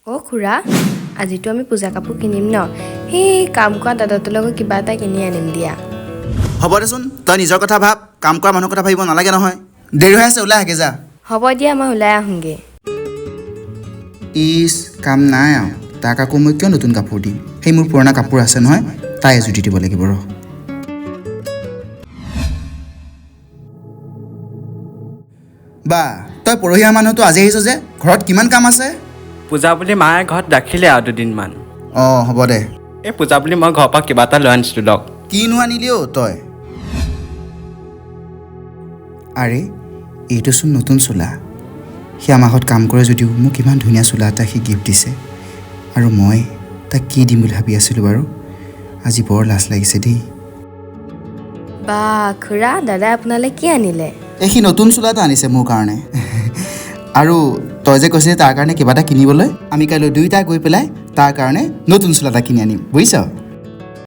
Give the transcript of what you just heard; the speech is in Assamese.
অ' খুৰা, আজিতো আমি পূজা কাপোৰ কিনিম ন? সেই কাম কৰা দাদাটোৰ লগত কিবা এটা কিনি আনিম দিয়া। হ'ব দেচোন, তই নিজৰ কথা ভাব, কাম কৰা মানুহৰ কথা ভাবিব নালাগে নহয়। দেৰি হৈ আছে, ওলাই আহগে যা। হ'ব দিয়া, মই ওলাই আহোঁগৈ। ইচ, কাম নাই আৰু। তাক আকৌ মই কিয় নতুন কাপোৰ দিম? সেই মোৰ পুৰণা কাপোৰ আছে নহয়, তাই এযোৰ দি দিব লাগিব ৰ। বা, তই পৰহি অহা মানুহটো আজি আহিছ যে, ঘৰত কিমান কাম আছে? পূজা বুলি মায়ে ঘৰত ৰাখিলে আৰু দুদিনমান। অঁ হ'ব দে। এই পূজা বুলি মই ঘৰৰ পৰা কিবা এটা লৈ আনিছিলোঁ লওক। কিনো আনিলি অ' তই? আৰে, এইটোচোন নতুন চোলা। সি আমাৰ ঘৰত কাম কৰে যদিও মোক ইমান ধুনীয়া চোলা এটা সি গিফ্ট দিছে। আৰু মই তাক কি দিম বুলি ভাবি আছিলোঁ বাৰু? আজি বৰ লাজ লাগিছে দেই। বা খুৰা, দাদাই আপোনালৈ কি আনিলে? এই সি নতুন চোলা এটা আনিছে মোৰ কাৰণে। আৰু তই যে কৈছিলি তাৰ কাৰণে কিবা এটা কিনিবলৈ, আমি কাইলৈ দুয়োটা গৈ পেলাই তাৰ কাৰণে নতুন চোলা এটা কিনি আনিম, বুজিছ?